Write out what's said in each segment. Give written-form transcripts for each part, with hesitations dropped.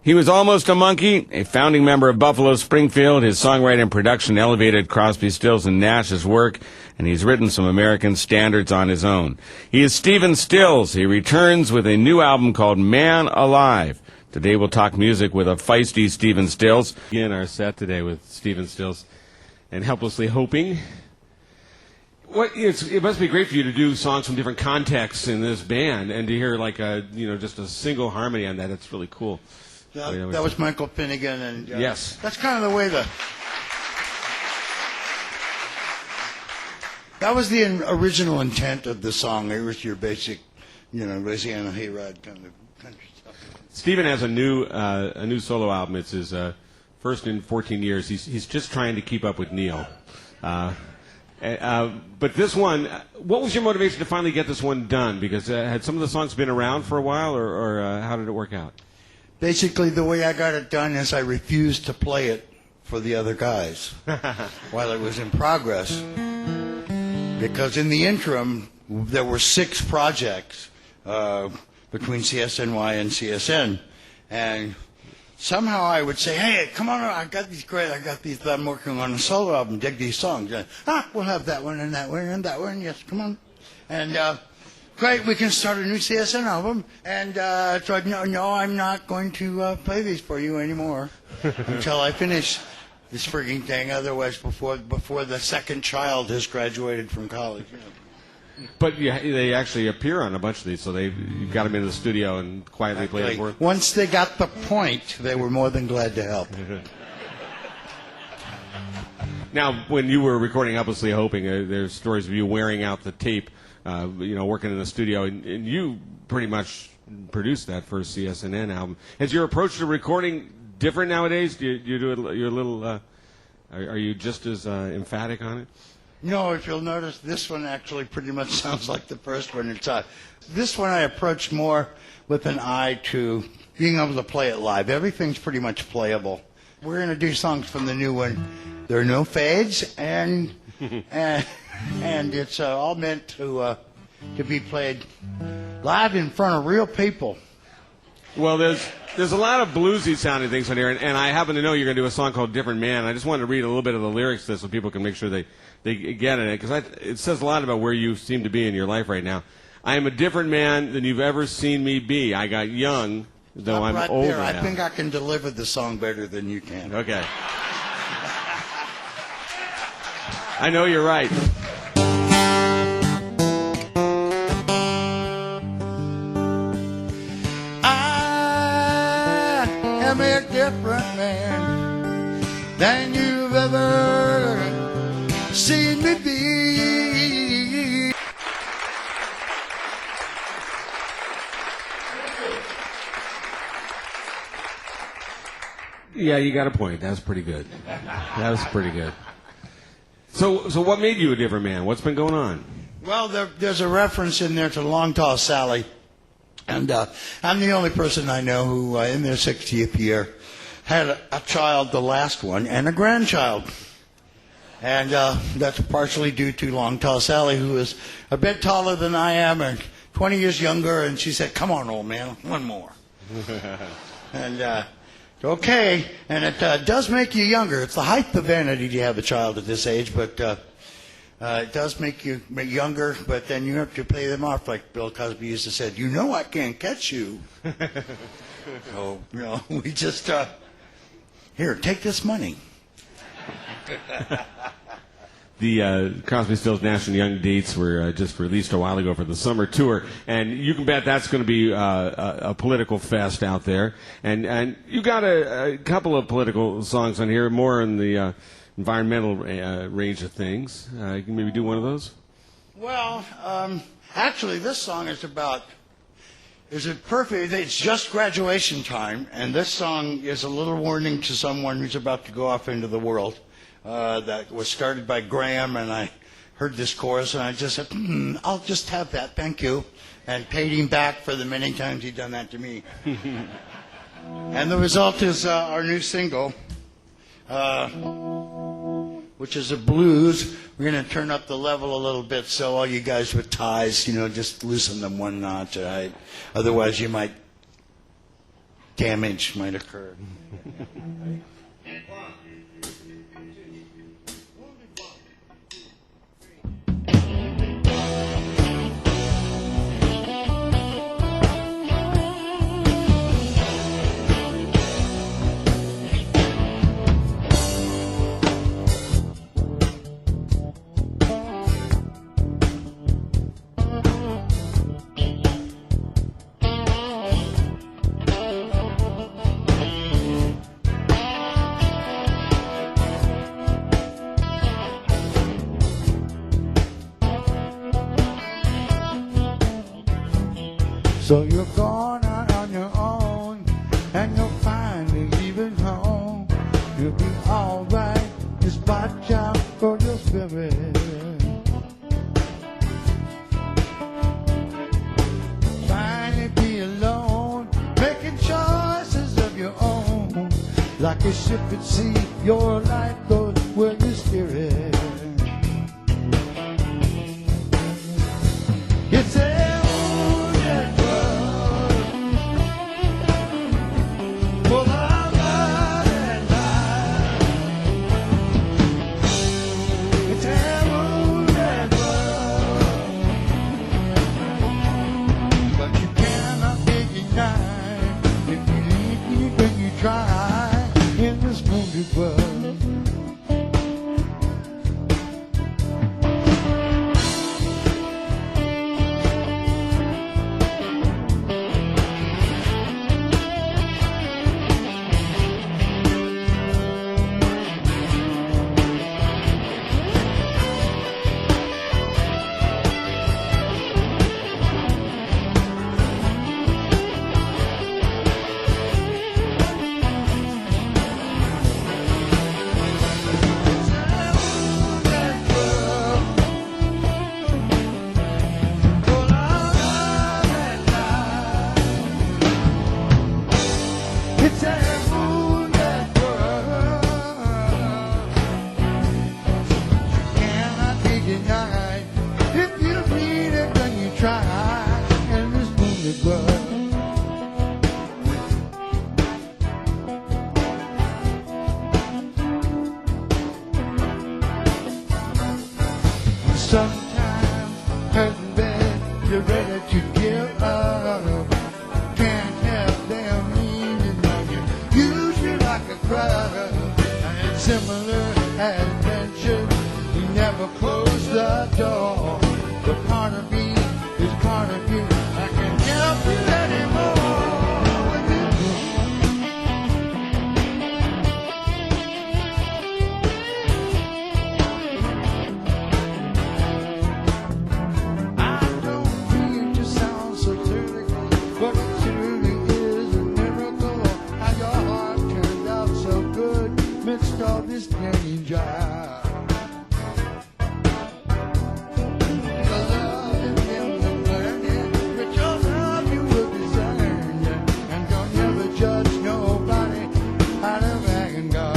He was almost a monkey, a founding member of Buffalo Springfield. His songwriting and production elevated Crosby, Stills, and Nash's work, and he's written some American standards on his own. He is Stephen Stills. He returns with a new album called Man Alive. Today we'll talk music with a feisty Stephen Stills. Begin our set today with Stephen Stills and Helplessly Hoping. It must be great for you to do songs from different contexts in this band, and to hear like just a single harmony on that. It's really cool. That was Michael Finnegan, and yes, that's kind of the way that was the original intent of the song. It was your basic, Louisiana hayride kind of country stuff. Stephen has a new solo album. It's his first in 14 years. He's just trying to keep up with Neil. But this one, what was your motivation to finally get this one done? Because had some of the songs been around for a while, or how did it work out? Basically, the way I got it done is I refused to play it for the other guys while it was in progress. Because in the interim, there were 6 projects between CSNY and CSN. And somehow I would say, hey, come on, I got these, I'm working on a solo album, dig these songs. We'll have that one and that one and that one, yes, come on. And great, we can start a new CSN album. And so no, I'm not going to play these for you anymore until I finish this frigging thing. Otherwise, before the second child has graduated from college. But they actually appear on a bunch of these, so you got them into the studio and quietly played it for them. Once they got the point, they were more than glad to help. Now, when you were recording Helplessly Hoping, there's stories of you wearing out the tape, working in the studio, and you pretty much produced that first CSNN album. Has your approach to recording different nowadays? Do you do it? You're a little. Are you just as emphatic on it? No, if you'll notice, this one actually pretty much sounds like the first one. This one I approached more with an eye to being able to play it live. Everything's pretty much playable. We're going to do songs from the new one. There are no fades, and it's all meant to be played live in front of real people. Well, there's a lot of bluesy sounding things on here, and I happen to know you're going to do a song called Different Man. I just wanted to read a little bit of the lyrics to this so people can make sure they get it, because it says a lot about where you seem to be in your life right now. I am a different man than you've ever seen me be. I got young, though I'm older now. I think I can deliver the song better than you can. Okay. I know you're right. I am a different man than you've ever seen me be. Yeah, you got a point. That was pretty good. So what made you a different man? What's been going on? Well, there's a reference in there to Long Tall Sally, and I'm the only person I know who, in their 60th year, had a child, the last one, and a grandchild. And that's partially due to Long Tall Sally, who is a bit taller than I am and 20 years younger. And she said, come on, old man, one more. And okay. And it does make you younger. It's the height of vanity to have a child at this age, but it does make you younger. But then you have to pay them off, like Bill Cosby used to say, I can't catch you. So, we just, here, take this money. The Crosby, Stills, Nash and Young dates were just released a while ago for the summer tour, and you can bet that's going to be a political fest out there. And you got a couple of political songs on here, more in the environmental range of things. You can maybe do one of those? Well, actually, this song is perfect. It's just graduation time, and this song is a little warning to someone who's about to go off into the world. That was started by Graham, and I heard this chorus, and I just said, I'll just have that, thank you, and paid him back for the many times he'd done that to me. And the result is our new single, which is a blues. We're going to turn up the level a little bit, so all you guys with ties, just loosen them one notch. Otherwise, you might damage might occur. So you're going out on your own, and you'll finally leaving home. You'll be alright, just watch out for your spirit. Finally be alone, making choices of your own. Like a ship at sea, your life goes where you steer it. It's a try in this wounded world. Sometimes hurting bad, you're ready to give up. Can't help them leaning on you. Use you like a crowd. And similar adventure, you never close the door. But part of me is part of you. I can't help you anymore. But it truly is a miracle how your heart turned out so good midst all this danger. The love in him and learning, with your love you will discern. And don't ever judge nobody out of anger.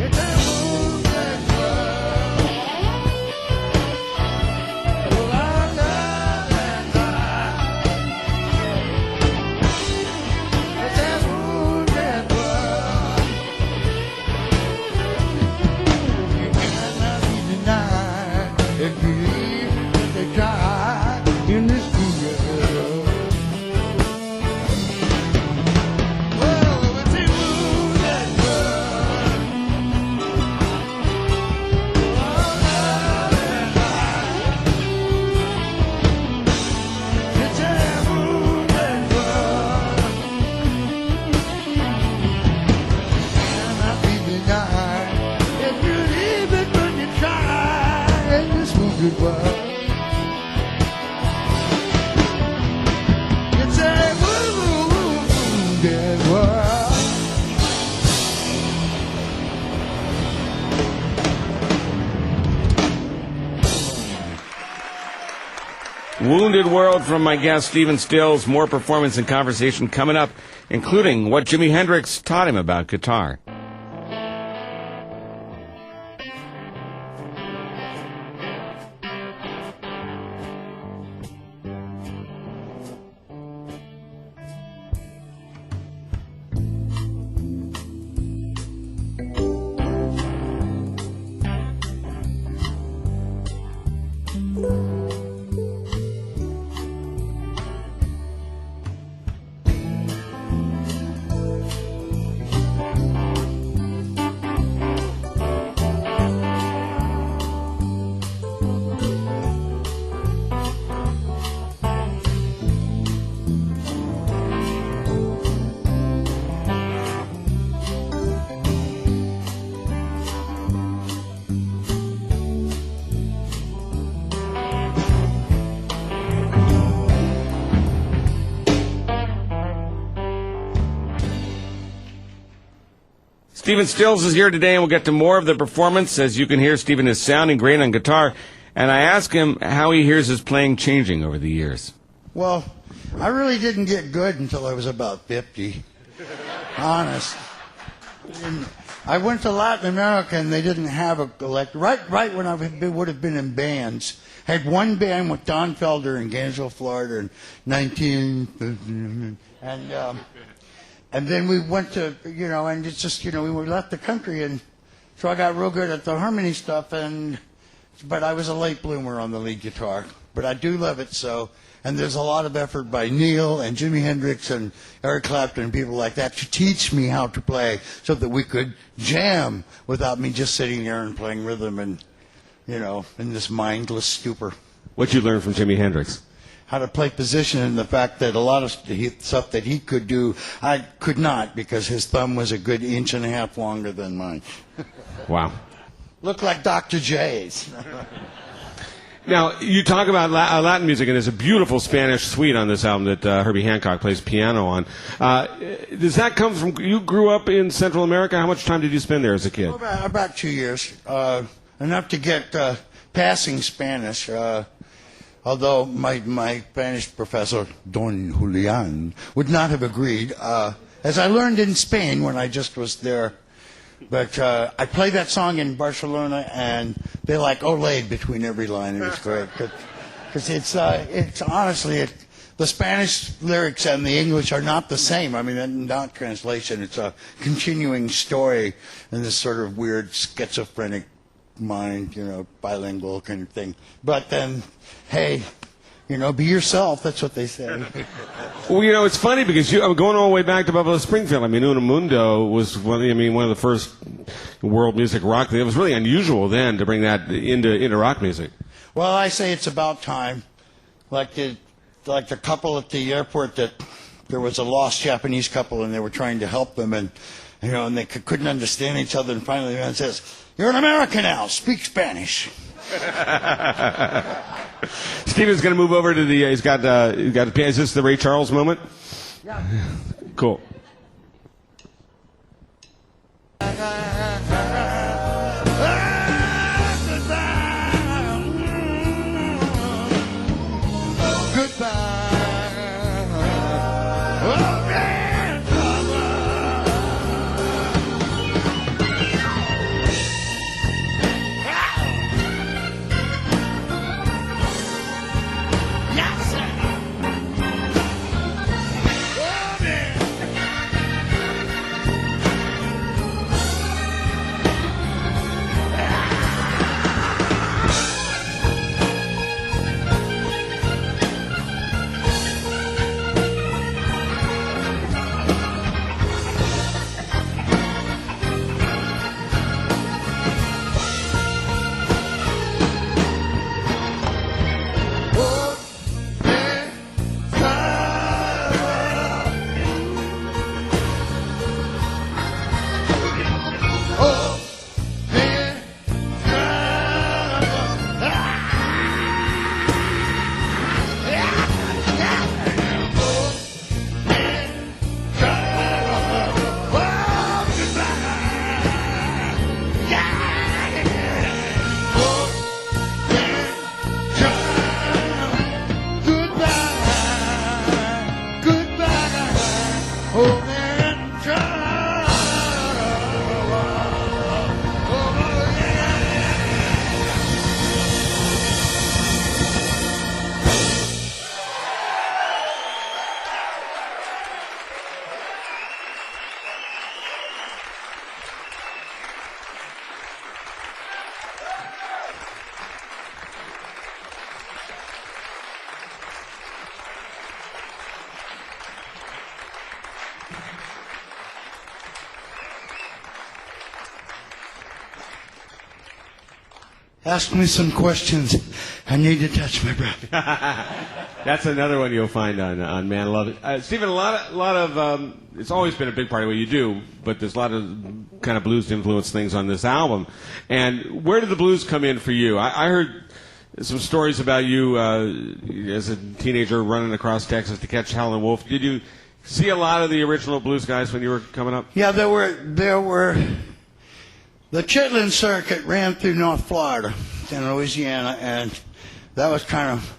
It's a wounded world. If you leave, if they try in this world. Well, it's a wounded world. It's a wounded world. Cannot be denied. If you leave it when you try in this wounded world. It's a wounded world. Wounded World from my guest, Stephen Stills. More performance and conversation coming up, including what Jimi Hendrix taught him about guitar. Stephen Stills is here today, and we'll get to more of the performance. As you can hear, Stephen is sounding great on guitar, and I asked him how he hears his playing changing over the years. Well, I really didn't get good until I was about 50. Honest. I went to Latin America, and they didn't have a right when I would have been in bands. I had one band with Don Felder in Gainesville, Florida in 19... And then we went to, and it's just, we left the country, and so I got real good at the harmony stuff, but I was a late bloomer on the lead guitar. But I do love it so, and there's a lot of effort by Neil and Jimi Hendrix and Eric Clapton and people like that to teach me how to play so that we could jam without me just sitting there and playing rhythm and, in this mindless stupor. What'd you learn from Jimi Hendrix? How to play position, and the fact that a lot of stuff that he could do, I could not, because his thumb was a good inch and a half longer than mine. Wow. Looked like Dr. J's. Now, you talk about Latin music, and there's a beautiful Spanish suite on this album that Herbie Hancock plays piano on. Does that come from, you grew up in Central America? How much time did you spend there as a kid? About 2 years. Enough to get passing Spanish. Although my Spanish professor, Don Julian, would not have agreed, as I learned in Spain when I just was there. But I played that song in Barcelona, and they Olayed between every line. It was great. Because it's honestly, the Spanish lyrics and the English are not the same. I mean, not translation. It's a continuing story in this sort of weird schizophrenic mind, bilingual kind of thing. But then, hey, be yourself. That's what they say. Well, it's funny because I'm going all the way back to Buffalo Springfield. I mean, Una Mundo was one of the first world music rock. It was really unusual then to bring that into rock music. Well, I say it's about time. Like the couple at the airport, that there was a lost Japanese couple, and they were trying to help them, and and they couldn't understand each other, and finally the man says, "You're an American now. Speak Spanish." Steven's going to move over to the. He's got a piano. Is this the Ray Charles moment? Yeah. Cool. Ask me some questions. I need to touch my breath. That's another one you'll find on Man Love It. Stephen, a lot of it's always been a big part of what you do, but there's a lot of kind of blues influence things on this album. And where did the blues come in for you? I heard some stories about you as a teenager running across Texas to catch Howlin' Wolf. Did you see a lot of the original blues guys when you were coming up? Yeah, there were. The Chitlin circuit ran through North Florida and Louisiana, and that was kind of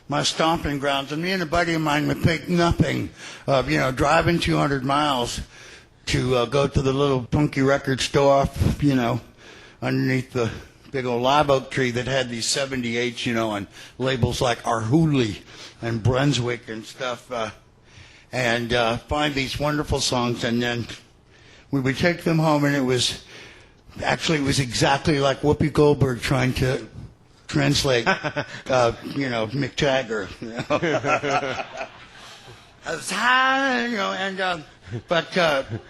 my stomping grounds. And me and a buddy of mine would think nothing of, driving 200 miles to go to the little funky record store, underneath the big old live oak tree that had these 78s, on labels like Arhoolie and Brunswick and stuff, and find these wonderful songs. And then we would take them home, and it was exactly like Whoopi Goldberg trying to translate, Mick Jagger.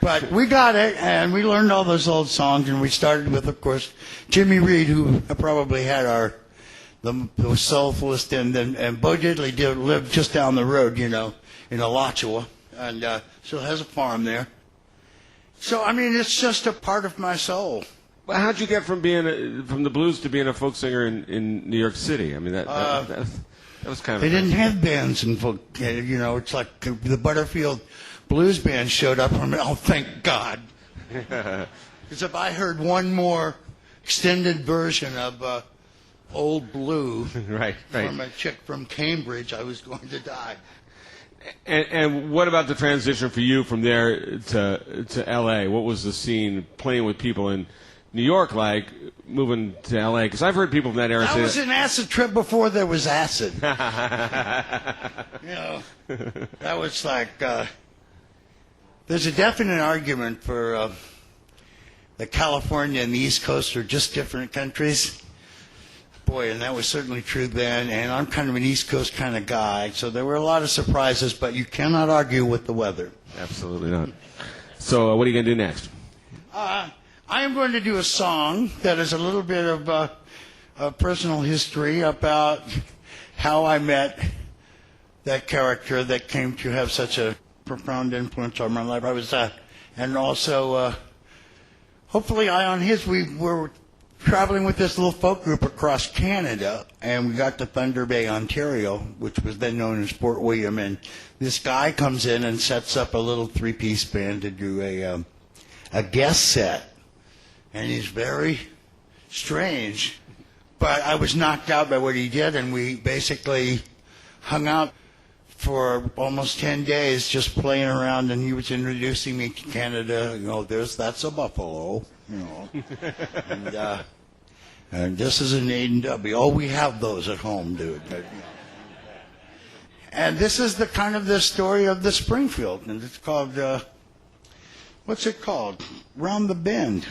But we got it, and we learned all those old songs, and we started with, of course, Jimmy Reed, who probably had the soulfulest, and Bo Diddley lived just down the road, in Alachua, and still has a farm there. So, it's just a part of my soul. Well, how'd you get from from the blues to being a folk singer in New York City? That was kind of. They didn't have bands in folk. It's like the Butterfield Blues Band showed up. Oh, thank God! Because if I heard one more extended version of Old Blue right. from a chick from Cambridge, I was going to die. And what about the transition for you from there to L.A.? What was the scene playing with people in New York like, moving to L.A.? Because I've heard people from that era say... That was an acid trip before there was acid. That was like... there's a definite argument for that California and the East Coast are just different countries. Boy, and that was certainly true then, and I'm kind of an East Coast kind of guy, so there were a lot of surprises, but you cannot argue with the weather. Absolutely not. So what are you going to do next? I am going to do a song that is a little bit of personal history about how I met that character that came to have such a profound influence on my life. I was and also, hopefully I on his. We were traveling with this little folk group across Canada, and we got to Thunder Bay, Ontario, which was then known as Fort William, and this guy comes in and sets up a little three-piece band to do a guest set. And he's very strange. But I was knocked out by what he did, and we basically hung out for almost 10 days just playing around, and he was introducing me to Canada. That's a buffalo, and this is an A&W. Oh, we have those at home, dude. And this is the kind of the story of the Springfield, and it's called, what's it called? Round the Bend.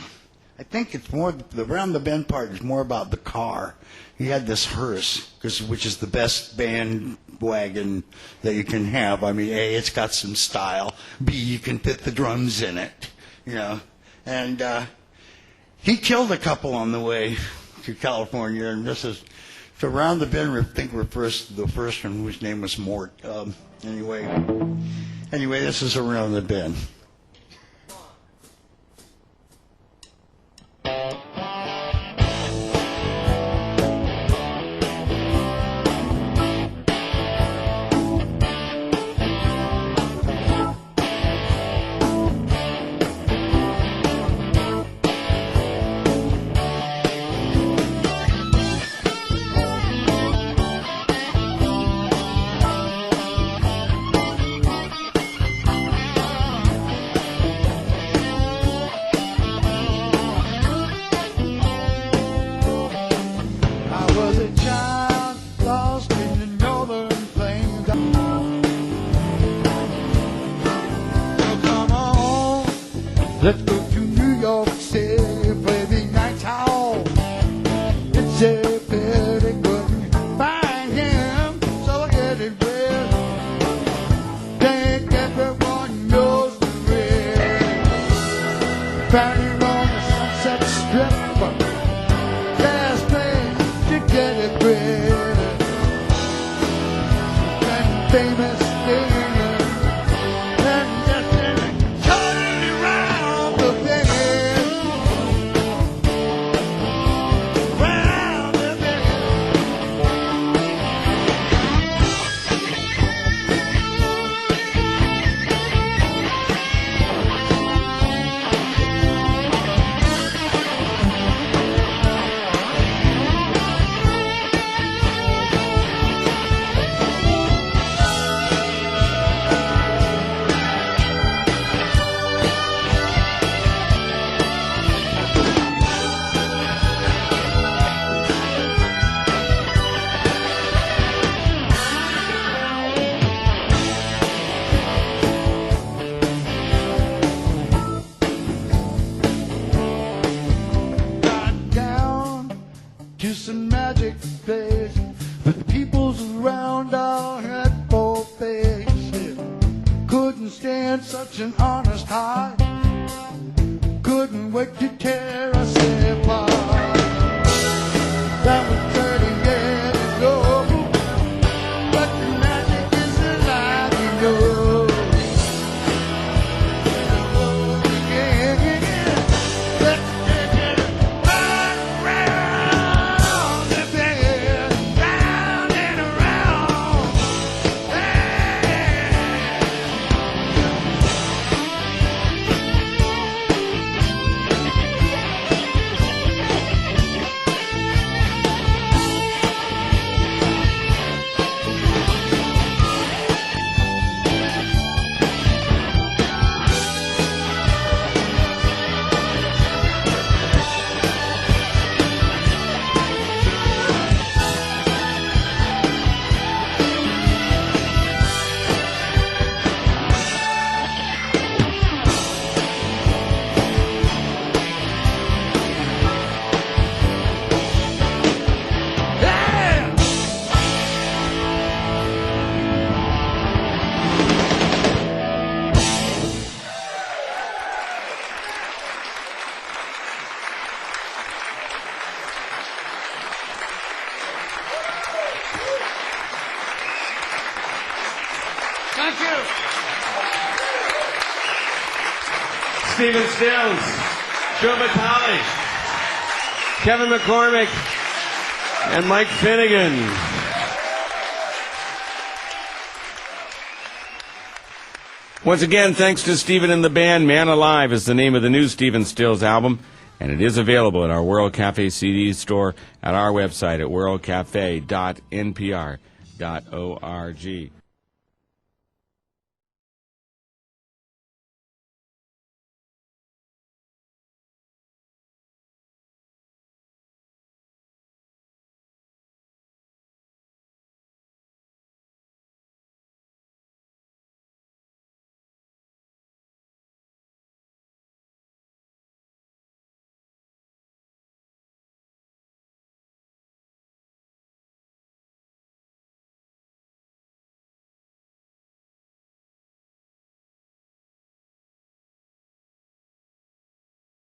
I think it's more, the Round the Bend part is more about the car. He had this hearse, which is the best band wagon that you can have. A, it's got some style. B, you can fit the drums in it, And he killed a couple on the way to California, and this is, so Round the Bend, I think, refers to the first one, whose name was Mort. Anyway, this is Around the Bend. Let's go to New York City, play the night hall. It's a pity couldn't find him, so I get it well. Think everyone knows the real. Found him on the Sunset Strip, last place to get it well. And famous thing. couldn't stand such an honest heart. Couldn't wait to tear us apart. That was 30 years ago. But the magic is alive, you know. Let's take it right around the bend, round and around. Thank you. Stephen Stills, Joe Vitale, Kevin McCormick, and Mike Finnegan. Once again, thanks to Stephen and the band. Man Alive is the name of the new Stephen Stills album, and it is available at our World Cafe CD store at our website at worldcafe.npr.org.